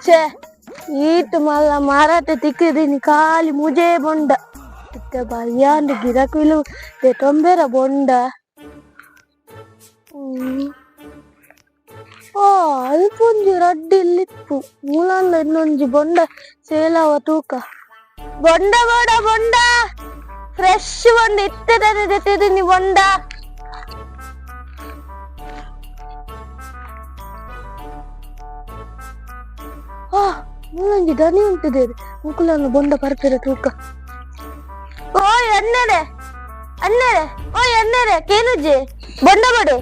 ಛೇ ಈಟ್ ಮಲ್ಲ ಮಾರಾಟ ತಿಕ್ಕಿದೀನಿ ಖಾಲಿ ಮುಜೆ ಬೊಂಡ ಇತ್ತೆ ಬಯ್ಯಾಂದು ಗಿರಕಿಲು ತೊಂಬೆರ ಬೊಂಡ ಓ ಅಲ್ಪೊಂಜಿ ರಡ್ಡಿಲ್ಲಿಪ್ಪು ಮೂಲಲ್ಲ ಇನ್ನೊಂಜಿ ಬೊಂಡ ಸೇಲಾವ ತೂಕ ಬೊಂಡ ಬೋಡ ಬೊಂಡ ಫ್ರೆಶ್ ಬೊಂಡ ಇಟ್ಟದಲ್ಲಿ ತೆತ್ತಿದೀನಿ ಬೊಂಡ ಮೂಲಂಜಿ ದನಿ ಉಂಟಿದೆ ಮುಕ್ಕುಲನ್ನು ಬೊಂಡ ಪರ್ಪೆರೆ ತೂಕ ಓ ಎಣ್ಣೆರೆ ಅನ್ನೆರೆ ಓ ಎಣ್ಣೆರೆ ಕೇನುಜೆ ಬೊಂಡ ಬಡೆ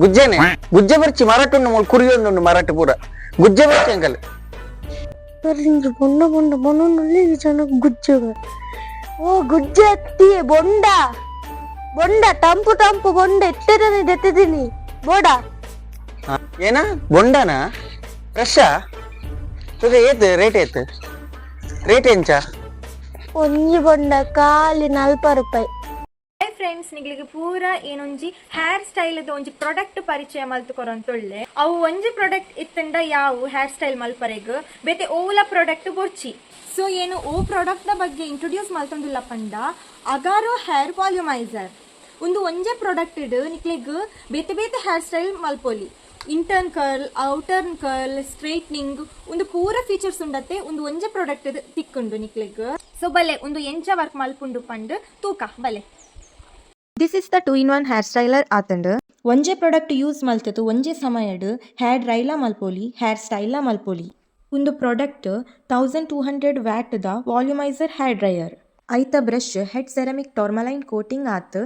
ಗುಜ್ಜೆನೆ ಗುಜ್ಜೆ ಬರ್ಚಿ ಮರಾಠ ಉಂಡು ಕುರಿಯೊಂದು ಮರಾಠ ಪೂರ ಗುಜ್ಜೆ ಬರ್ಚಿ ಅಂಕಲ್ ಬೊಂಡ ಬೊಂಡ ಬೊಂಡಲ್ಲಿ ಚೆನ್ನಾಗಿ ಗುಜ್ಜೆ ಓ ಗುಜ್ಜೆ ಎತ್ತಿ ಬೊಂಡ ಬೊಂಡ ಟಂಪು ಟಂಪು ಬೊಂಡ ಎತ್ತಿದ್ದೀನಿ ಬೋಡ ಏನ ಬೊಂಡನಾ ಫ್ರೆಶ್ ಏತ್ ರೇಟ್ ಏತ್ ರೇಟ್ ಎಂಚ ಒಂಜಿ ಬೊಂಡ ಖಾಲಿ 40 ರೂಪಾಯಿ. ಹಾಯ್ ಫ್ರೆಂಡ್ಸ್, ನಿಗ್ಲಿಗೆ ಪೂರ ಏನೊಂಜಿ ಹೇರ್ ಸ್ಟೈಲ್ ಒಂಜಿ ಪ್ರಾಡಕ್ಟ್ ಪರಿಚಯ ಮಲ್ತುಕೊರೊಂತೊಳ್ಳೆ ಅವು ಒಂಜಿ ಪ್ರಾಡಕ್ಟ್ ಇತ್ತಂಡ ಯಾವು ಹೇರ್ ಸ್ಟೈಲ್ ಮಲ್ಪರೆಗ್ ಬೇತೆ ಓಲ ಪ್ರಾಡಕ್ಟ್ ಬೊರ್ಚಿ. ಸೊ ಏನು ಓ ಪ್ರಾಡಕ್ಟ್ ನ ಬಗ್ಗೆ ಇಂಟ್ರೊಡ್ಯೂಸ್ ಮಲ್ತೊಂದಿಲ್ಲ ಪಂಡ ಅಗಾರೋ ಹೇರ್ ವಾಲ್ಯೂಮೈಸರ್ ಒಂದು ಒಂಜೆ ಪ್ರಾಡಕ್ಟ್ ಇಡ್ ನಿಕ್ಲೆಗ್ ಬೇತೆ ಬೇತೆ ಹೇರ್ ಸ್ಟೈಲ್ ಮಲ್ಪೊಲಿ. Inturn curl, outturn curl, straightening ಒಂದು ಪೂರ ಫೀಚರ್ಸ್ ಉಂಡತ್ತೆ ಒಂದು ಒಂಜೆ ಪ್ರಾಡಕ್ಟ್ ತಿಕ್ಕುಂಡು ನಿಕ್ಲೆಗ್. ಸೊ ಬಲೆ ಒಂದು ಎಂಚ ವರ್ಕ್ ಮಲ್ಪುಂಡು ಪಂಡ್ ತೂಕ ಬಲೆ. This is the 2-in-1 hair styler ಆತಂಡ್ ಒಂಜೆ ಪ್ರಾಡಕ್ಟ್ ಯೂಸ್ ಮಲ್ತದು ಒಂಜೆ ಸಮಯಡ್ ಹೇರ್ ಡ್ರೈಲ ಮಲ್ಪೊಲಿ ಹೇರ್ ಸ್ಟೈಲ ಮಲ್ಪೊಲಿ. ಒಂದು product 1200 watt the volumizer hair dryer. ಐತ brush head ceramic tourmaline coating ಆತ್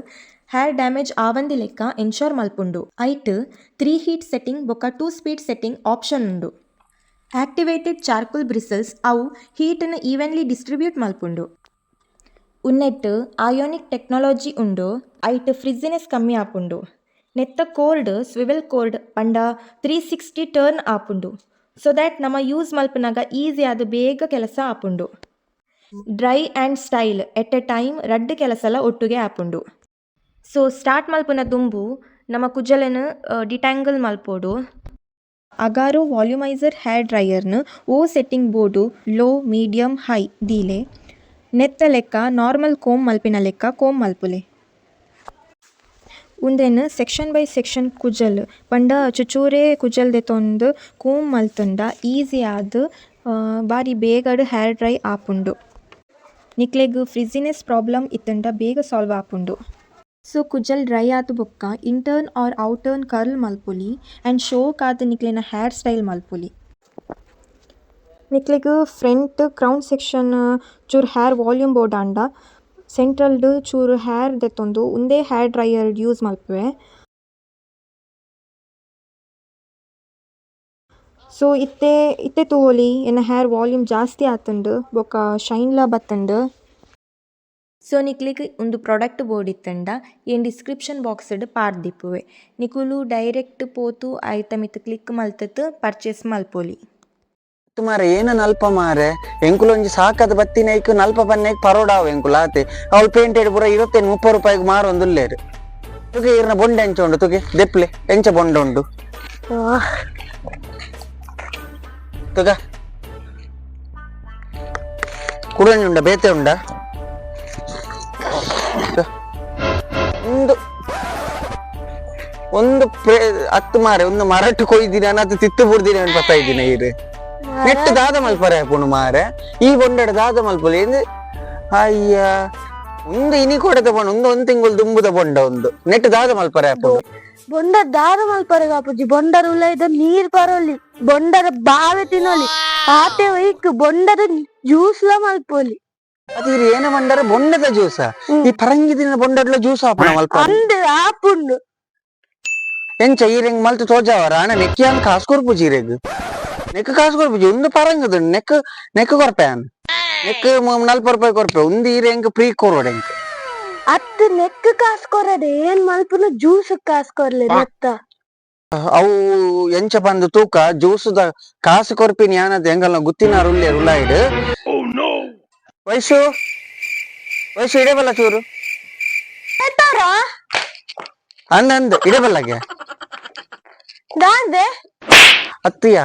ಹೇರ್ ಡ್ಯಾಮೇಜ್ ಆವಂದಿ ಲೆಕ್ಕ ಎನ್ಶೋರ್ ಮಲ್ಪುಂಡು. ಐಟ್ 3 ಹೀಟ್ ಸೆಟ್ಟಿಂಗ್ ಬೊಕ್ಕ 2 ಸ್ಪೀಡ್ ಸೆಟ್ಟಿಂಗ್ ಆಪ್ಷನ್ ಉಂಡು. ಆಕ್ಟಿವೇಟೆಡ್ ಚಾರ್ಕೋಲ್ ಬ್ರಿಸಲ್ಸ್ ಅವು ಹೀಟನ್ನು ಈವೆನ್ಲಿ ಡಿಸ್ಟ್ರಿಬ್ಯೂಟ್ ಮಲ್ಪುಂಡು. ಉನ್ನೆಟ್ ಆಯೋನಿಕ್ ಟೆಕ್ನಾಲಜಿ ಉಂಡು. ಐಟ್ ಫ್ರಿಜ್ಜಿನೆಸ್ ಕಮ್ಮಿ ಆಪುಂಡು. ನೆತ್ತ ಕೋರ್ಡ್ ಸ್ವಿವೆಲ್ ಕೋರ್ಡ್ ಪಂಡ 360 ಟರ್ನ್ ಆಪುಂಡು. ಸೊ ದ್ಯಾಟ್ ನಮ್ಮ ಯೂಸ್ ಮಲ್ಪನಾಗ ಈಸಿ ಆದ ಬೇಗ ಕೆಲಸ ಆಪುಂಡು. Dry and style at a time ರಡ್ಡ್ ಕೆಲಸಲ ಒಟ್ಟುಗೆ ಆಪುಂಡು. ಸೊ ಸ್ಟಾರ್ಟ್ ಮಲ್ಪುನ ದುಂಬು ನಮ್ಮ ಕುಜಲನ್ನು ಡಿಟ್ಯಾಂಗಲ್ ಮಲ್ಪೋಡು. ಅಗಾರೋ ವಾಲ್ಯೂಮೈಸರ್ ಹೇರ್ ಡ್ರೈಯರ್ನು ಓ setting board low medium high ದೀಲೆ ನೆತ್ತ ಲೆಕ್ಕ ನಾರ್ಮಲ್ ಕೋಮ್ ಮಲ್ಪಿನ ಲೆಕ್ಕ ಕೋಮ್ ಮಲ್ಪುಲೆ. ಉಂದೆನ್ ಸೆಕ್ಷನ್ ಬೈ ಸೆಕ್ಷನ್ ಕುಜಲ್ ಪಂಡ ಚುಚೂರೇ ಕುಜಲ್ ದೆತೊಂದು ಕೋಮ್ ಮಲ್ತುಂಡ ಈಸಿ ಆದ್ ಬಾರಿ ಬೇಗಡ್ ಹೇರ್ ಡ್ರೈ ಆಪುಂಡು. ನಿಕ್ಲೆಗ್ ಫ್ರಿಜ್ಜಿನೆಸ್ ಪ್ರಾಬ್ಲಮ್ ಇತ್ತಂಡ ಬೇಗ ಸಾಲ್ವ್ ಆಪುಂಡು. ಸೊ ಕುಜಲ್ ಡ್ರೈ ಆತು ಬೊಕ್ಕ ಇಂಟರ್ನ್ ಆರ್ ಔಟರ್ನ್ ಕರ್ಲ್ ಮಲ್ಪೊಲಿ ಆ್ಯಂಡ್ ಶೋಕ್ ಆದ ನಿಕ್ಲೆನ ಹೇರ್ ಸ್ಟೈಲ್ ಮಲ್ಪೊಲಿ. ನಿಕ್ಲೆಗ್ ಫ್ರಂಟ್ ಕ್ರೌನ್ ಸೆಕ್ಷನ್ ಚೂರು ಹೇರ್ ವಾಲ್ಯೂಮ್ ಬೋರ್ಡ್ ಆಂಡ ಸೆಂಟ್ರಲ್ಡ್ ಚೂರು ಹೇರ್ ದೆತ್ತೊಂದು ಒಂದೇ ಹೇರ್ ಡ್ರೈಯರ್ ಯೂಸ್ ಮಲ್ಪುವೆ. ಸೊ ಇತ್ತೆ ತೂವೊಲಿ ಎನ್ನ ಹೇರ್ ವಾಲ್ಯೂಮ್ ಜಾಸ್ತಿ ಆತುಂಡು ಬೊಕ್ಕ ಶೈನ್ಲ ಬತ್ತಂಡು. ಸೊ ನಿಕ್ಲಿಗ್ ಒಂದು ಪ್ರಾಡಕ್ಟ್ ಬೋರ್ಡ್ ಇತ್ತಂಡ ಏನು ಡಿಸ್ಕ್ರಿಪ್ಷನ್ ಬಾಕ್ಸ್ಡ್ ಪಾರ್ದಿಪ್ಪುವೆ. ನಿಕುಲು ಡೈರೆಕ್ಟ್ ಪೋತು ಐತ ಮಿತ್ ಕ್ಲಿಕ್ ಮಲ್ತತ್ ಪರ್ಚೇಸ್ ಮಲ್ಪೊಲಿ. ಮಾರೆ ಏನ ನಲ್ಪ ಮಾರೆ ಎಂಕುಲೊಂಜಿ ಸಾಕದ ಬತ್ತಿನೈಕ್ ನಲ್ಪ ಬನ್ನೇಕ್ ಪರೋಡಾವ ಎಂಕುಲ ಆತೆ ಅವಳು ಪೇಂಟೆಡ್ ಪೂರ 25-30 ರೂಪಾಯಿಗ್ ಮಾರೊಂದುಲ್ಲೇರು. ತುಗೆ ಇರ್ನ ಬೊಂಡ ಎಂಚ ಉಂಡು ತುಗೆ ದೆಪ್ಲೆ ಎಂಚ ಬೊಂಡ ಉಂಡು ತುಗ ಕುಡಂಜಿ ಉಂಡ ಬೇತೆ ಉಂಡ ಒಂದು ಹತ್ತು ಮಾರೆ ಒಂದು ಮರಟ್ಟು ಕೊಯ್ದಿನ ಅನ್ನದು ತಿತ್ತು ಬುಡ್ದಿನ ಪತ್ತ ಇದ್ದೀನಿ ಇರು ನೆಟ್ಟು ದಾದ ಮಲ್ಪರೆ ಪುಣು ಮಾರೆ ಈ ಬೊಂಡಡ ದಾದ ಮಲ್ಪಲೆ ಅಯ್ಯ ಒಂದು ಇನಿ ಕೊಡದ ಬೊಂಡ ಒಂದು ತಿಂಗಳು ದುಂಬುದ ಬೊಂಡ ಒಂದು ನೆಟ್ಟು ದಾದ ಮಲ್ಪರೆ ಪುಣು ಬೊಂಡ ದಾದ ಮಲ್ಪರೆ ಕಾಪುಜಿ ಬೊಂಡರ ಉಲ್ಲ ಇದ ನೀರ್ ಪರೋಲಿ ಬೊಂಡರ ಬಾವೆ ತಿನ್ನೋಲಿ ಆತೆ ವೈಕ್ ಬೊಂಡದ ಜ್ಯೂಸ್ಲ ಮಲ್ಪೋಲಿ. ಅದು ಏನ ಬಂಡರ ಬೊಂಡದ ಜ್ಯೂಸ ಈ ಪರಂಗಿದಿನ ಬೊಂಡಡ್ಲ ಜ್ಯೂಸ್ ಆಪುಣ ಮಲ್ಪ ಅಂದ್ ಆಪುಂಡು ಎಂಚ ಈರೆಂಗ್ ಮಲ್ತು ತೋಜಾವರ ಅಣ್ಣ ನೆಕ್ಕಿಯಾನ್ ಕಾಸು ಕೊರ್ಪುಜಿ ಇರೆಗ್ ನೆಕ್ ಕಾಸು ಕೊರ್ಪುಜಿ ಒಂದು ಪರಂಗದ ನೆಕ್ ಕೊರ್ಪೆನ್ ನೆಕ್ 40 ರೂಪಾಯಿ ಕೊರ್ಪೆ ಒಂದು ಈರೆಂಗ್ ಪ್ರೀ ಕೊರೋಡ್ ಎಂಕ್ ಅತ್ ನೆಕ್ ಕಾಸು ಕೊರಡೆ ಏನ್ ಮಲ್ಪುನ ಜ್ಯೂಸ್ ಕಾಸು ಕೊರ್ಲೆ ನೆತ್ತ ಅವು ಎಂಚ ಬಂದು ತೂಕ ಜ್ಯೂಸುದ ಕಾಸು ಕೊರ್ಪಿನಿ ಯಾನದ ಎಂಗಲ್ನ ಗುತ್ತಿನ ರುಲ್ಲೆ ರುಲಾಯ್ಡ್ ವಯಸ್ಸು ಇಡಬಲ್ಲ ಚೂರು ಅಂದ್ ಇಡಬಲ್ಲಗೆ ಅತ್ತಿಯ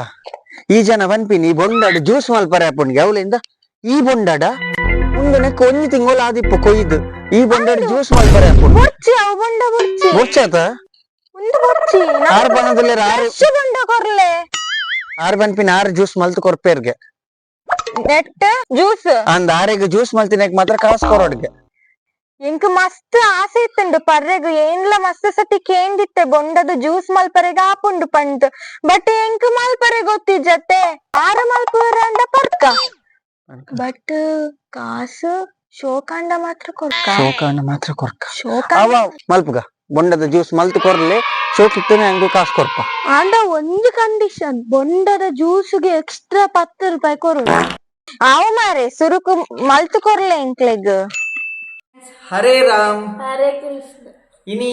ಈ ಜನ ಪನ್ಪಿನಿ ಈ ಬೊಂಡಾಡ ಜ್ಯೂಸ್ ಮಲ್ಪರೆ ಆಪುಂಡ್ಗೆ ಅವಳಿಂದ ಈ ಬೊಂಡಾಡ ಒಂದು ನೆಕ್ಕ ಒಂಜಿ ತಿಂಗಳು ಆದಿಪ್ಪು ಕೊಯ್ದು ಈ ಬೊಂಡಾಡ ಜ್ಯೂಸ್ ಮಲ್ಪರೆ ಆಪುಂಡು ಬೊಚ್ಚಿ ಅವು ಬೊಂಡ ಬೊಚ್ಚಿ ಬೊಚ್ಚಾತ ಒಂದು ಬೊಚ್ಚಿ ಆರು ಪನದಲ್ಲಿ ಆರು ಬೊಂಡ ಕೊರ್ಲೆ ಆರು ಪನ್ಪಿನ ಆರು ಜ್ಯೂಸ್ ಮಲ್ತು ಕೊರ್ಪೇರ್ಗೆ ನೆಟ್ ಜ್ಯೂಸ್ ಅಂದ್ ಆರೆಗ್ ಜ್ಯೂಸ್ ಮಲ್ತಿನಕ್ ಮಾತ್ರ ಕಾಸು ಕೊರೋಡ್ಗೆ ಎಂಕ್ ಮಸ್ತ್ ಆಸೆ ಇತ್ತುಂಡು ಪರ್ರೆಗ್ ಏನ್ಲ ಮಸ್ತ್ ಸತಿ ಕೇಂದಿತ್ತೆ ಬೊಂಡದು ಜ್ಯೂಸ್ ಮಲ್ಪರೆಗ್ ಆಪುಂಡು ಪಂಟ್ ಬಟ್ ಎಂಕ್ ಮಲ್ಪರೆ ಗೊತ್ತಿಜ್ಜತೆ ಆರ ಮಲ್ಪುರ ಅಂಡ ಪರ್ಕ ಬಟ್ ಕಾಸು ಶೋಕಾಂಡ ಮಾತ್ರ ಕೊರ್ಕ ಶೋಕಾಂಡ ಮಾತ್ರ ಕೊರ್ಕ ಶೋಕಾಂಡ ಅವ ಮಲ್ಪುಗ ಬೊಂಡದ ಜ್ಯೂಸ್ ಮಲ್ತು ಕೊರ್ಲೆ ಶೋಕಿತ್ತನೆ ಹಂಗು ಕಾಸು ಕೊರ್ಪ ಆಂಡ ಒಂಜಿ ಕಂಡೀಷನ್ ಬೊಂಡದ ಜ್ಯೂಸ್ಗೆ ಎಕ್ಸ್ಟ್ರಾ 10 ರೂಪಾಯಿ ಕೊರು ಅವ ಮಾರೆ ಸುರುಕು ಮಲ್ತು ಕೊರ್ಲೆ ಎಂಕ್ಲೆಗ್ ಹರೇ ರಾಮ್ ಹರೇ ಕೃಷ್ಣ ಇನಿ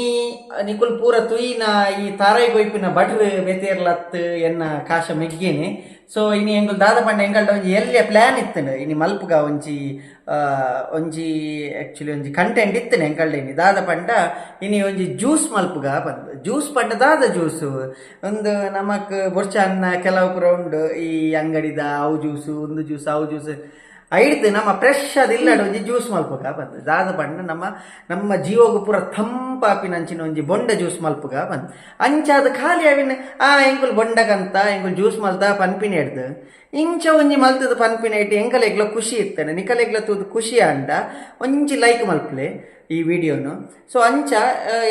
ನಿಕುಲ್ ಪೂರ ತುಯಿನ ಈ ತಾರಾಯಿ ಗೊಯ್ಪಿನ ಬಟ್ರ್ ಬೆತೇರ್ಲತ್ ಎನ್ನ ಕಾಶ ಮೆಗ್ಗೇನೆ ಸೊ ಇನಿ ಎಂಗುಲ್ ದಾದ ಪಂಡ ಎಂಗಲ್ಡ ಒಂಜಿ ಎಲ್ಯ ಪ್ಲಾನ್ ಇತ್ತಂಡ ಇನಿ ಮಲ್ಪುಗ ಒಂಜಿ ಆಕ್ಚುಲಿ ಒಂಜಿ ಕಂಟೆಂಟ್ ಇತ್ತನೆ ಎಂಕಲ್ಡ ಇನಿ ದಾದ ಪಂಡ ಇನಿ ಒಂಜಿ ಜ್ಯೂಸ್ ಮಲ್ಪುಗ ಬಂದು ಜ್ಯೂಸ್ ಪಂಡ ದಾದ ಜ್ಯೂಸ್ ಒಂದು ನಮಕ್ ಬೊರ್ಚ ಅನ್ನ ಕೆಲವು ಪುರ ಉಂಡು ಈ ಅಂಗಡಿದ ಅವು ಜ್ಯೂಸು ಒಂದು ಜ್ಯೂಸ್ ಅವು ಜ್ಯೂಸ್ ಐಡ್ದು ನಮ್ಮ ಫ್ರೆಶ್ ಅದು ಇಲ್ಲಾಡು ಒಂಜಿ ಜ್ಯೂಸ್ ಮಲ್ಪುಗ ಬಂದು ದಾದ ಪಂಡ ನಮ್ಮ ಜೀವಗು ಪೂರ ತಂಪಾಪಿನಂಚಿನ ಒಂಜಿ ಬೊಂಡ ಜ್ಯೂಸ್ ಮಲ್ಪುಗ ಬಂದು ಅಂಚಾದ ಖಾಲಿ ಅವಿನ ಎಂಕುಲ್ ಬೊಂಡಗಂತ ಎಂಕುಲ್ ಜ್ಯೂಸ್ ಮಲ್ತ ಪನ್ಪಿನ ಹಿಡ್ದು ಇಂಚ ಒಂಜಿ ಮಲ್ತದ ಪನ್ಪಿನ ಇಟ್ಟು ಎಂಕಲೆಗ್ಲ ಖುಷಿ ಇರ್ತಾನೆ ನಿಕಲೆಗ್ಲ ತೂದು ಖುಷಿ ಅಂಡ ಒಂಜಿ ಲೈಕ್ ಮಲ್ಪಲೆ ಈ ವಿಡಿಯೋನು ಸೊ ಅಂಚ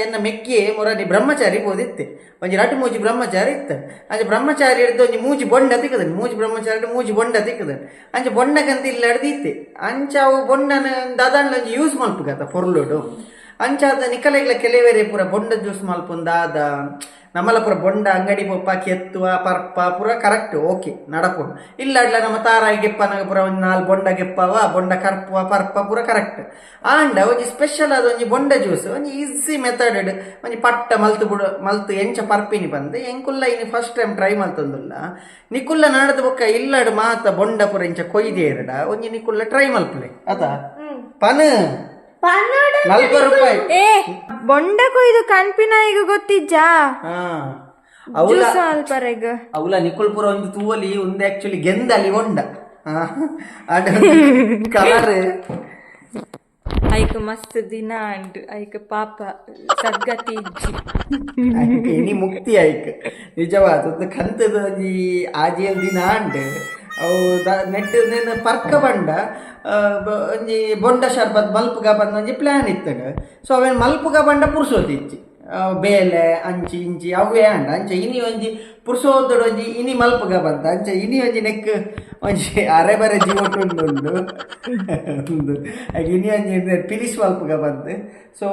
ಎನ್ನ ಮೆಕ್ಕೆ ಮೊರನಿ ಬ್ರಹ್ಮಚಾರಿ ಬೋದಿತ್ತೆ ಒಂಜಿ ರಟ್ಟು ಮೂಜಿ ಬ್ರಹ್ಮಚಾರಿ ಇತ್ತ ಅಂಚ ಬ್ರಹ್ಮಚಾರಿ ಹಿಡ್ದು ಒಂಜಿ ಮೂಜಿ ಬೊಂಡ ತಿಕ್ಕದನ್ ಮೂಜಿ ಬ್ರಹ್ಮಚಾರಿ ಮೂಜಿ ಬೊಂಡ ತಿಕ್ಕದನ್ ಅಂಚ ಬೊಂಡಗಂತ ಇಲ್ಲ ಹಿಡ್ದಿತ್ತೆ ಅಂಚ ಅವು ಬೊಂಡನ ದಾದಾಂಡ್ಲ ಒಂಜಿ ಯೂಸ್ ಮಲ್ಪುಗತ್ತ ಪೊರ್ಲುಡು ಅಂಚ ಅದ ನಿಕಲೆಗ್ಲ ಕೆಲವೇರೆ ಪೂರ ಬೊಂಡ ಜ್ಯೂಸ್ ಮಲ್ಪುಂದಾದ ನಮ್ಮಲ್ಲ ಪೂರ ಬೊಂಡ ಅಂಗಡಿ ಪೊಪ್ಪ ಕೆತ್ತುವ ಪರ್ಪ ಪೂರ ಕರೆಕ್ಟ್ ಓಕೆ ನಡಪುಂಡು ಇಲ್ಲಾಡ್ಲ ನಮ್ಮ ತಾರಾಯಿ ಗೆಪ್ಪನಾಗ ಪೂರ ಒಂದು 4 ಬೊಂಡ ಗೆಪ್ಪವ ಬೊಂಡ ಕರ್ಪುವ ಪರ್ಪ ಪೂರ ಕರೆಕ್ಟ್ ಆಂಡ ಒಂಜಿ ಸ್ಪೆಷಲ್ ಆದ ಒಂಜಿ ಬೊಂಡ ಜ್ಯೂಸ್ ಒಂಜಿ ಈಸಿ ಮೆಥಡ್ ಒಂಜಿ ಪಟ್ಟ ಮಲ್ತು ಎಂಚ ಪರ್ಪಿನಿ ಬಂದು ಎಂಕುಲ್ಲ ಇನಿ ಫಸ್ಟ್ ಟೈಮ್ ಟ್ರೈ ಮಲ್ತೊಂದುಲ್ಲ ನಿಕುಲ್ಲ ನಾಡದ ಬೊಕ್ಕ ಇಲ್ಲಾಡು ಮಾತ ಬೊಂಡ ಪೂರ ಇಂಚ ಕೊಯ್ದೇರಡ ಒಂಜಿ ನಿಕುಲ್ಲ ಟ್ರೈ ಮಲ್ಪಲೆ ಅದ ಪನ್ 40 ರೂಪಾಯಿ ಏ ಬೊಂಡ ಕೊಯ್ದು ಕನ್ಪಿನ ಈಗ ಗೊತ್ತಿಜ್ಜಾ ಅಲ್ಪರೆಗ್ ಅವಲ ನಿಕುಲ್ ಪುರ ಒಂದು ತೂವಲಿ ಒಂದು ಆಕ್ಚುಲಿ ಗೆಂದಲ್ಲಿ ಬೊಂಡ ಕಲರ್ ಐಕ್ ಮಸ್ತ್ ದಿನ ಅಂಡ್ ಐಕ್ ಪಾಪ ಸದ್ಗತಿ ಇಜ್ಜಿ ಇನಿ ಮುಕ್ತಿ ಐಕ್ ನಿಜವಾದ ಒಂದು ಕಂತದ ಒಂಜಿ ಆಜಿಯ ದಿನ ಅಂಡ್ ಅವು ನೆಟ್ ಪರ್ಕ ಬಂಡ ಒಂಜಿ ಬೊಂಡ ಶರ್ಬತ್ ಮಲ್ಪುಗ ಬಂದ ಒಂಜಿ ಪ್ಲಾನ್ ಇತ್ತಗ ಸೊ ಅವೇನು ಮಲ್ಪುಗ ಬಂಡ ಪುರ್ಸೋತಿ ಇಚ್ಚಿ ಬೇಲೆ ಅಂಚಿ ಇಂಚಿ ಅವೇ ಅಂಡ ಅಂಚ ಇನಿ ಒಂಜಿ ಪುರ್ಸೋದೊಡು ಒಂಜಿ ಇನಿ ಮಲ್ಪುಗ ಬಂದ ಅಂಚ ಇನಿ ಒಂಜಿ ನೆಕ್ ಒಂಜಿ ಅರೆ ಬರೆ ಜೀವಟುಂಡು ಒಂದು ಹಾಗೆ ಇನಿ ಒಂಜಿ ಪಿಲಿಸ್ ಮಲ್ಪುಗ ಬಂದು ಸೊ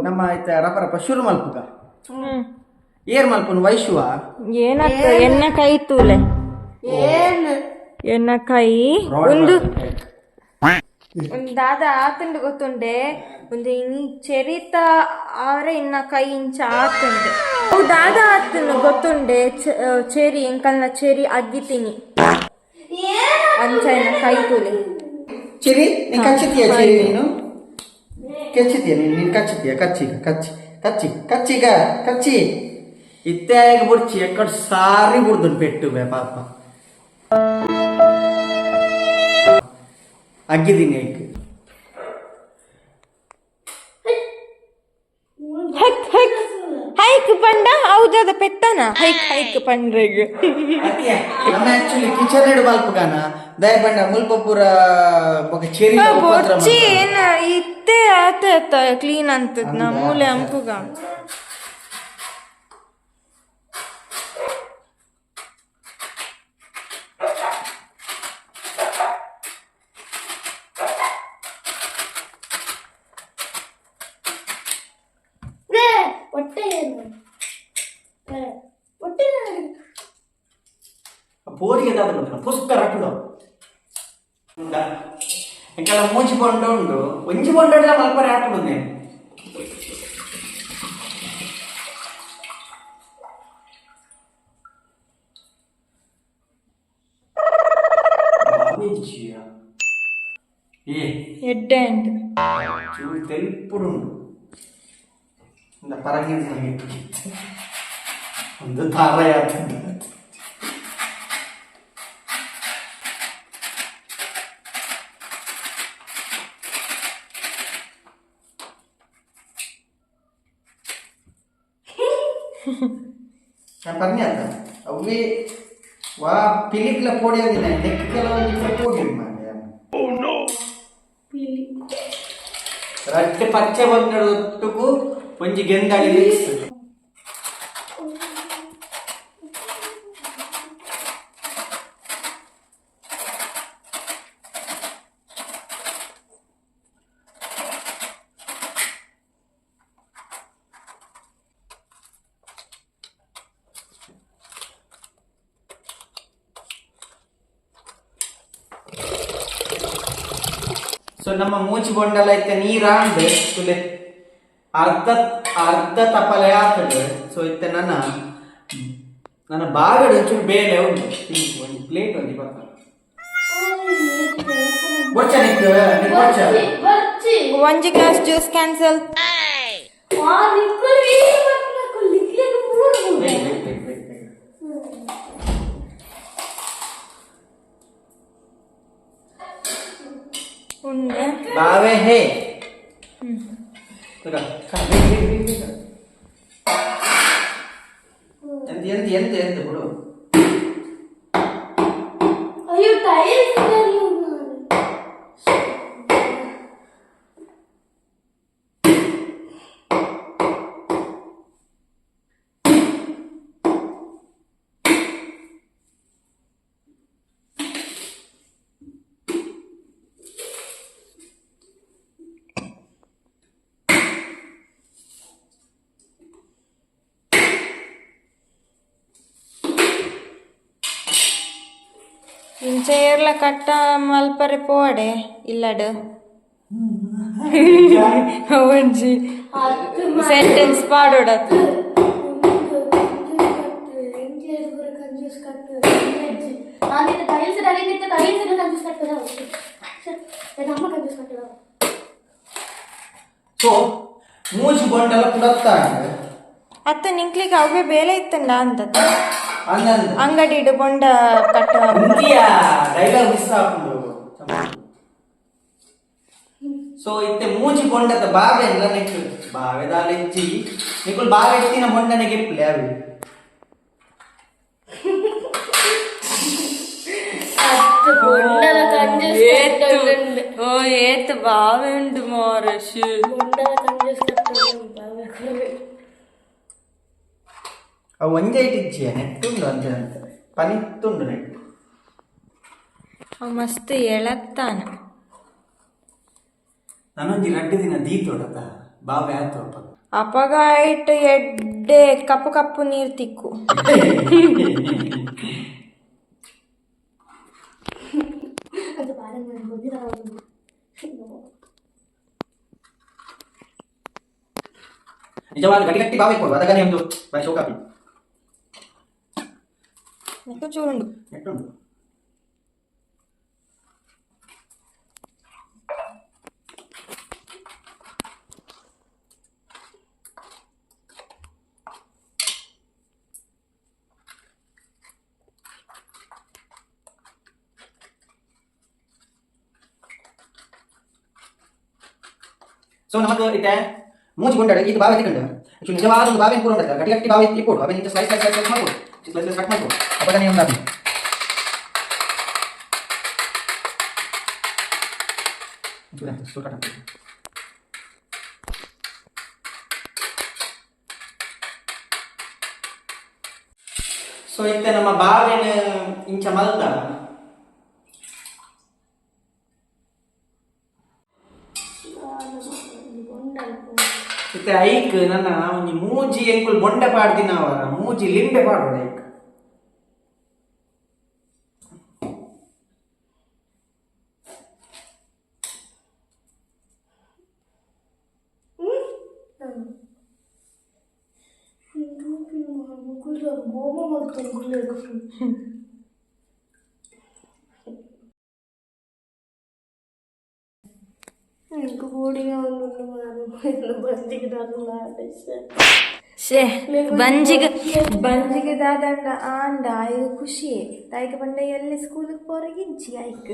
ನಮ್ಮ ಆಯ್ತ ರಪ ಶುರು ಮಲ್ಪುಗ ಏರ್ ಮಲ್ಪುನು ವೈಶುವ ಏನಕ್ಕ ಎನ್ನ ಕೈ ತೂಲೆ ಎನ್ನ ಕೈ ಒಂದು ದಾದ ಆತಂಡು ಗೊತ್ತುಂಡೆ ಒಂದು ಇನಿ ಚೆರಿತ ಆರೆ ಇನ್ನ ಕೈ ಇಂಚ ಆತುಂಡೆ ಅವು ದಾದ ಆತನು ಗೊತ್ತುಂಡೆ ಚೆರಿ ಎಂಕಲ್ನ ಚೆರಿ ಅಗ್ಗಿತೀನಿ ಅಂಚ ಇನ್ನ ಕೈ ತೂಲೆ ಚಿರಿ ನೀನು ಕಚ್ಚಿತೀಯ ಚಿರಿ ನೀನು ಕೆಚ್ಚಿತೀಯ ನೀನು ಕಚ್ಚಿತೀಯ ಕಚ್ಚಿಗ ಕಚ್ಚಿ ಇತ್ತಾಗ ಬುಡ್ಚಿ ಎಕ್ಕಡ್ ಸಾರಿ ಬುಡ್ದು ಪೆಟ್ಟು ಬೇ ಪಾಪ ಅಗ್ಗಿದ್ದೀನಿ ಐಕ್ ಹೈಕ್ ಪಂಡ ಹೌದದ ಪೆತ್ತನ ಹೈಕ್ ಪಂಡ್ರೆಗ್ ನಮ್ಮ ಆಕ್ಚುಲಿ ಕಿಚನ್ ಹಿಡ್ ಮಲ್ಪಗಾನ ದಯ ಪಂಡ ಮುಲ್ಪ ಪೂರ ಚೆರಿ ಬೊಚ್ಚಿ ಏನ ಇತ್ತೆ ಆತ ಕ್ಲೀನ್ ಅಂತದ್ ನಾ ಮೂಲೆ ಅಂಪುಗ ಪೋರಿಗೆ ಪುಸ್ತಕ ರಟ್ಟು ಎಂಕಲ್ಲ ಮೂಜಿ ಬೊಂಡ ಉಂಡು ಒಂಜಿ ಬೊಂಡ ಮಲ್ಪರೆ ಹಾಕೊಂಡು ನೇನು ಎಡ್ಡೆ ಚೂರು ತೆಲ್ಪುಡುಂಡು ಪರಂಗಿ ಒಂದು ತಾರಾಯ ನಾನು ಪನ್ನಿ ಅಂತ ಅವೇ ವಾ ಪಿಲಿಕ್ಲ ಪೋಡಿ ಅಂದಿನ ನೆಕ್ ಕೆಲವೊಂದು ಪೋಡಿ ಮಾಡಿ ರಟ್ಟೆ ಪಚ್ಚೆ ಬಂದೊಟ್ಟಿಗೂ ಒಂಜಿ ಗೆಂದಾಳಿ ಮಿಕ್ಸ್. ಸೊ ನಮ್ಮ ಮೂಚಿ ಬೊಂಡಲ ಐತೆ ನೀರಾಂಡ್ ತುಲೆ ಅರ್ಧ ಅರ್ಧ ತಪ್ಪಲೆ ಆಗ್ತದೆ. ಸೊ ಇತ್ತೆ ನನ್ನ ಬಾಗಡ ಒಂಚೂರು ಬೇಳೆ ಉಂಟು ಒಂದು ಪ್ಲೇಟ್ ಒಂದು ಬರ್ತಾರೆ ಒಂಜಿ ಗ್ಲಾಸ್ ಜ್ಯೂಸ್ ಕ್ಯಾನ್ಸಲ್. ಬಾವೆ ಹೇ ಎಂತ ಎಂತ ಎಂತ ಎಂತ ಬಿಡು. ಇಂಚೆರ್ಲ ಕಟ್ಟ ಮಲ್ಪರೆ ಪೋಡೆ ಇಲ್ಲಡು ಒಂಜಿ ಸೆಂಟೆನ್ಸ್ ಪಾಡೋಡ ಸೊ ಮೂಜಿ ಬೊಂಡಲ ಪುಡತ್ತಾಂಡ್ ಅತ್ತ ನಿಂಕ್ಲಿಗೆ ಅವೇ ಬೇಲೆ ಇತ್ತಂಡ ಅಂತ ಅಂದಂದ ಅಂಗಡಿ ಬೊಂಡ ಕಟ್ಟ ಡೈಲಾಗ್ ಮಿಸ್ ಆಗ್ಬೋದು. ಸೊ ಇತ್ತೆ ಮೂಜಿ ಬೊಂಡದ ಬಾವೆ ಎಲ್ಲ ನೆಟ್ಟು ಬಾವೆ ದಾಲೆಚ್ಚಿ ನಿಕುಲ್ ಬಾವೆ ಎತ್ತಿನ ಬೊಂಡನೆ ಗೆಪ್ಲೆ ಅವು ಏತ್ ಬಾವೆ ಉಂಟು ಮಾರಶ್ ಅವು ಒಂದೇ ಇಟ್ಟಿಜ್ಜಿಯ ನೆಟ್ಟುಂಡು ಅಂತ ಹೇಳ್ತಾರೆ ಪನಿತ್ತುಂಡು ನೆಟ್ಟು ಮಸ್ತ್ ಎಳತ್ತಾನ. ನಾನೊಂದು 2 ದಿನ ದೀತೊಡತ ಬಾವೆ ಆತೋಪ ಅಪಗ ಇಟ್ಟು ಎಡ್ಡೆ ಕಪ್ಪು ಕಪ್ಪು ನೀರು ತಿಕ್ಕು. ನಿಜವಾದ ಗಟ್ಟಿ ಬಾವೆ ಕೊಡು ಅದಕ್ಕೆ ಒಂದು ಶೋಕಾಪಿ ಚೂರುಂಡು ನೆಟ್ಟುಂಡು. ಸೊ ನಮಗೆ ಇತ್ತೆ ಮೂಜಿ ಬೊಂಡ ಇದು ಬಾವೆ ತಿಕೊಂಡು ಆಕ್ಚುಲಿ ನಿಜವಾದ ಒಂದು ಬಾವೆ ಕೂಡ ಉಂಟು ಗಟ್ಟಿ ಗಟ್ಟಿ ಬಾವೆ ಇಟ್ಕೊಡು ಅವೆ ನಿಂತ ಸ್ಲೈಸ್ ಸ್ಲೈಸ್ ಸ್ಲೈಸ್ ಮಾಡ್ಕೊಡು ಸ್ಲೈಸ್ ಸ್ಲೈಸ್ ಕಟ್ ಮಾಡ್ಕೊಡು ಅವಾಗ ನೀವು ಉಂಟಾಗಿ ಸೊ ಇತ್ತೆ ನಮ್ಮ ಬಾವೆನ ಇಂಚ ಮಲ್ದ ಇತ್ತೆ ಐಕ್ ನನ್ನ ಒಂಜಿ ಮೂಜಿ ಎಂಕುಲ್ ಬೊಂಡ ಪಾಡ್ದಿನ ಅವರ ಮೂಜಿ ಲಿಂಬೆ ಪಾಡೋಡ ಐಕ್ ಬಂಜಿಗೆ ದಾದಂಡ ಆಂಡ ಆಯ್ಗ ಖುಷಿ ತಾಯ್ಕ ಬಂಡ ಎಲ್ಲಿ ಸ್ಕೂಲಿಗೆ ಪೋರಗಿಂಚಿ ಆಯ್ಕ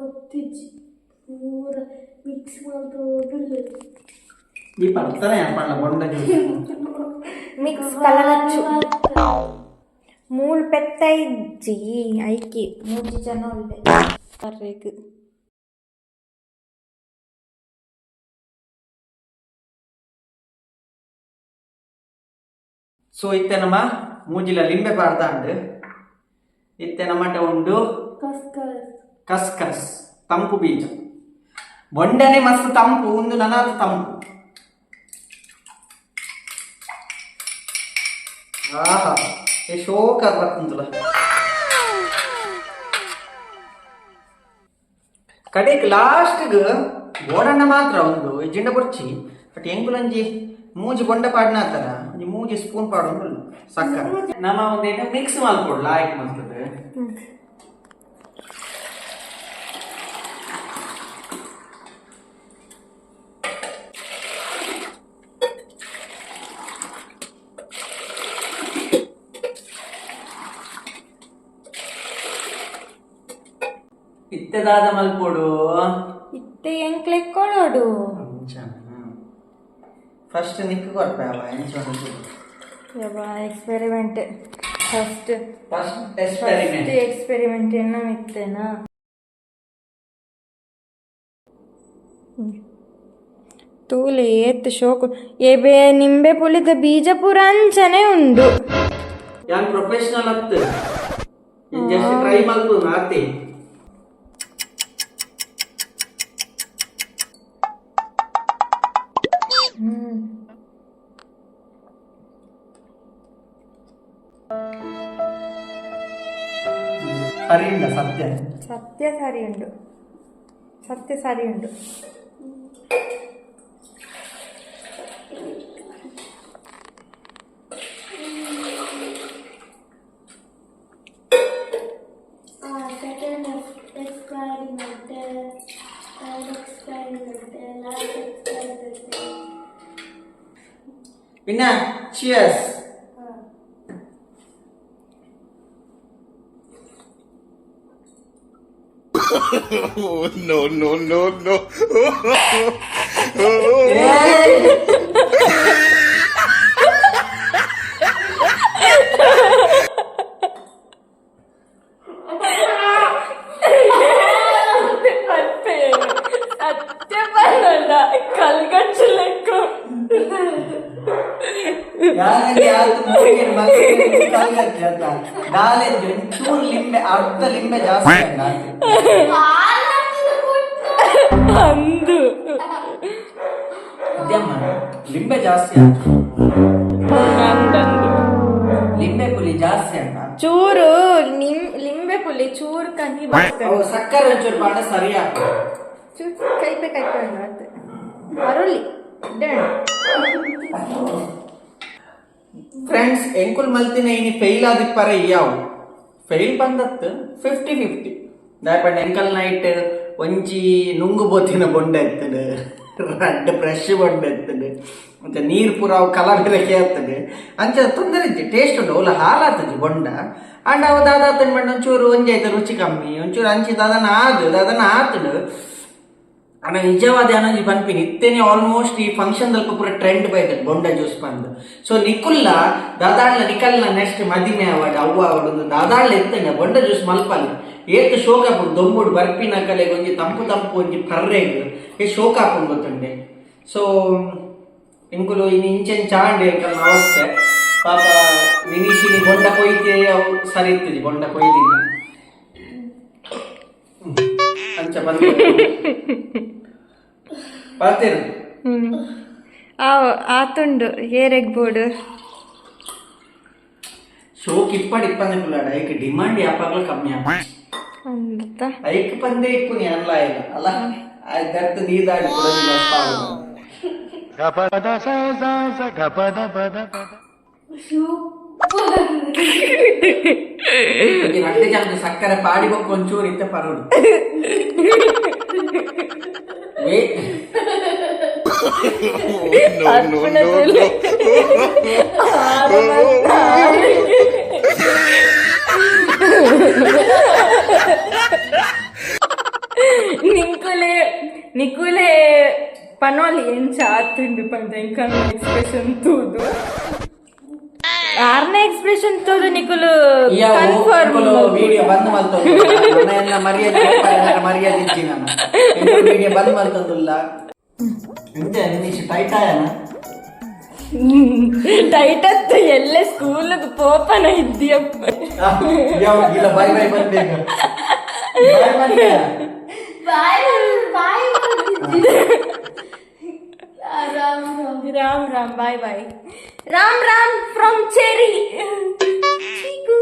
ಗೊತ್ತಿಜ್ಜಿ ಪೂರ ಮಿಕ್ಸ್ ಮಾಡ್ಕೊಂಡು ಈ ಬರ್ತಾನೆ ಪಂಡ ಬೊಂಡ ಜ್ಯೂಸ್ ಮಿಕ್ಸ್ ಕಲಗಚ್ಚು ಮೂಲ್ ಪೆತ್ತ ಇಜ್ಜಿ ಐಕಿ 3 ಜನ ಉಳ್ಳೆ ಬರ್ಬೇಕು. ಸೊ ಇತ್ತೆ ನಮ್ಮ ಮೂಜಿಲ ಲಿಂಬೆ ಪಾಡ್ದಾಂಡು ಇತ್ತೆ ನಮ್ಮಟ ಉಂಡು ಕಸ್ಕಸ್ ತಂಪು ಬೀಜ ಬೊಂಡನೆ ಮಸ್ತ್ ತಂಪು ಒಂದು ನನಾದ ತಂಪು. ಆಹಾ ಶೋಕ ಬರ್ತಂತಲ್ಲ ಕಡೆಗೆ ಲಾಸ್ಟ್ಗೆ ಗೋಡಣ್ಣ ಮಾತ್ರ ಒಂದು ಜಿಂಡ ಬುರ್ಚಿ ಬಟ್ ಎಂಕುಲಂಜಿ ಮೂಜಿ ಬೊಂಡ ಪಾಡ್ನಾತರ ಒಂಜಿ ಮೂಜಿ ಸ್ಪೂನ್ ಪಾಡೋದು ಸಕ್ಕರೆ ನಮ್ಮ ಒಂದೇನು ಮಿಕ್ಸ್ ಮಾಡ್ಕೊಡ್ಲ ಆಯ್ಕೆ ಮಾಡ್ತದೆ. ಇತ್ತೆದಾದ ಮಲ್ಪೊಡು ಇತ್ತೆ ಎಂಕ್ಲೆಕ್ಕೊಳ್ಳೋಡು ಫಸ್ಟ್ ನಿಕ್ಕು ಕೊಡ್ಪೇವ ಎಕ್ಸ್ಪೆರಿಮೆಂಟ್ ಫಸ್ಟ್ ಎಕ್ಸ್ಪೆರಿಮೆಂಟ್ ಎಕ್ಸ್ಪೆರಿಮೆಂಟ್ ಎನ್ನ ಮಿತ್ತೇನಾ ತೂಲೆ ಏತ್ ಶೋಕು ಏಬೆ ನಿಂಬೆ ಪುಳಿದ ಬೀಜ ಪೂರ ಅಂಚನೆ ಉಂಡು ಯಾನ್ ಪ್ರೊಫೆಷನಲ್ ಅತ್ತ ಜಸ್ಟ್ ಟ್ರೈ ಮಲ್ಪು ನಾತೆ ಸರಿಯುಂಡ ಸತ್ಯ ಸತ್ಯ ಸರಿಯುಂಡು ಸತ್ಯ ಸರಿಯುಂಡು. പിന്നെ cheers. No, no, no, no. ಲಿಂಬೆ ಅರ್ಧ ಲಿಂಬೆ ಜಾಸ್ತಿ ಅಂದು ಲಿಂಬೆ ಜಾಸ್ತಿ ಲಿಂಬೆ ಪುಲಿ ಜಾಸ್ತಿ ಅಣ್ಣ ಚೂರು ಲಿಂಬೆ ಪುಲಿ ಚೂರು ಕಹಿ ಬರ್ತದೆ ಸಕ್ಕರೆ ಒಂಚೂರು ಪಾಡ ಸರಿ ಆಗ್ತದೆ ಚೂರು ಕೈಪೆ ಆಗುತ್ತೆ ಅರುಳಿ ಫ್ರೆಂಡ್ಸ್ ಎಂಕುಲ್ ಮಲ್ತಿನ ಇನಿ ಫೇಲ್ ಆದಿಪ್ಪರ ಯಾವು ಫೇಲ್ ಬಂದತ್ತು 50-50 ದಾಯಪಂಡ ಎಂಕಲ್ ನೈಟ್ ಒಂಜಿ ನುಂಗು ಬೋತಿನ ಬೊಂಡ ಎತ್ತದು ರಡ್ಡ್ ಬ್ರಷ್ ಬೊಂಡ ಎತ್ತದು ಮತ್ತೆ ನೀರು ಪೂರ ಅವು ಕಲರ್ ರೆಕ್ಕೆ ಆಗ್ತದೆ ಅಂಚ ತೊಂದರೆ ಇಜ್ಜಿ ಟೇಸ್ಟ್ ಉಂಟು ಅವಲ ಹಾಲಾತಜಿ ಬೊಂಡ ಅಂಡ್ ಅವು ದಾದಾತನ ಬಂಡ ಒಂಚೂರು ಒಂಜಾಯ್ತು ರುಚಿ ಕಮ್ಮಿ ಒಂಚೂರು ಅಂಚಿ ದಾದನ ಆತಡು ಆನ ನಿಜವಾದ ಏನೊಂಜಿ ಪನ್ಪಿನಿ ಇತ್ತೇನೆ ಆಲ್ಮೋಸ್ಟ್ ಈ ಫಂಕ್ಷನ್ ದಲ್ಪ ಪೂರ ಟ್ರೆಂಡ್ ಬೈತದೆ ಬೊಂಡ ಜ್ಯೂಸ್ ಪಂದ್ ಸೊ ನಿಕುಲ್ಲ ದಾದಾಳ್ನ ನಿಕಲ್ನ ನೆಕ್ಸ್ಟ್ ಮದಿಮೆ ಅವಡ್ ಅವ್ವ ಅವಡೊಂದು ದಾದಾಳ್ನ ಎತ್ತಂಗ ಬೊಂಡ ಜ್ಯೂಸ್ ಮಲ್ಪಲ್ಲ ಏತ್ ಶೋಕ ಹಾಕೊಂಡು ದೊಂಬುಡು ಬರ್ಪಿನ ಕಲೆಗೆ ಒಂಜಿ ತಂಪು ತಂಪು ಒಂಜಿ ಪರ್ರೆಗ್ ಶೋಕ ಹಾಕೊಂಡು ಗೊತ್ತುಂಡೆ. ಸೊ ಇಂಕುಲು ಇನ್ನು ಇಂಚೆನ್ ಚಾಂಡೆ ಕಲ್ನ ಅವಸ್ಥೆ ಪಾಪ ವಿನೀಶಿನಿ ಬೊಂಡ ಕೊಯ್ತೆ ಅವು ಸರಿ ಇರ್ತದೆ ಬೊಂಡ ಕೊಯ್ದಿನ ಅಂಚ ಬಂದ ಬರ್ತೀರ ಆತುಂಡು ಹೇರೆಗ್ಬೋದು ಶೋಕ್ ಇಪ್ಪಂದೆ ಕುಲ್ಲಾಡ ಐಕ್ ಡಿಮಾಂಡ್ ಯಾಪಾಗ್ಲ ಕಮ್ಮಿ ಆಗ ಅಂತ ಐಕ್ ಪಂದೆ ಇಪ್ಪು ನೀ ಅಲ್ಲ ಇಲ್ಲ ಅಲ್ಲ ಅದರ್ಥ ನೀದಾಡಿ ಕೊಡೋದಿಲ್ಲ ರಡ್ಡೆ ಜನ ಸಕ್ಕರೆ ಪಾಡಿ ಬೊಕ್ಕ ಒಂಚೂರು ಇತ್ತೆ ಪರೋಡು No, no, no, no. ನಿಕುಲೆ ಪನೋಲಿ ಎಂಚ ಆತುಂಡು ಪಂಡ ಎಂಕಲ್ನ ಎಕ್ಸ್ಪ್ರೆಷನ್ ತೂದು 6ನೇ ಎಕ್ಸ್ಪ್ರೆಷನ್ ತೂದು ನಿಕುಲು ಕನ್ಫರ್ಮ್ ವಿಡಿಯೋ ಬಂದ್ ಮಲ್ತೊಂದು ನನ್ನ ಮರ್ಯಾದೆ ಮರ್ಯಾದೆ ಇಚ್ಚಿ ನಾನು ವಿಡಿಯೋ ಬಂದ್ ಮಲ್ತೊಂದುಲ್ಲ ಎಂತ ನಿಮಿಷ ಟೈಟ್ ಆಯನ ಟೈಟ್ ಅತ್ತು ಎಲ್ಲ ಸ್ಕೂಲ್ಗೆ ಪೋಪನ ಇದ್ದೀಯಪ್ಪ ಇಲ್ಲ ಬೈ ಬೈ ಬರ್ಬೇಕು ರಾಮ್ ರಾಮ್ ಬಾಯ್ ಬಾಯ್ ರಾಮ್ ರಾಮ್ ಫ್ರಮ್ ಚೆರಿ ಚಿಕು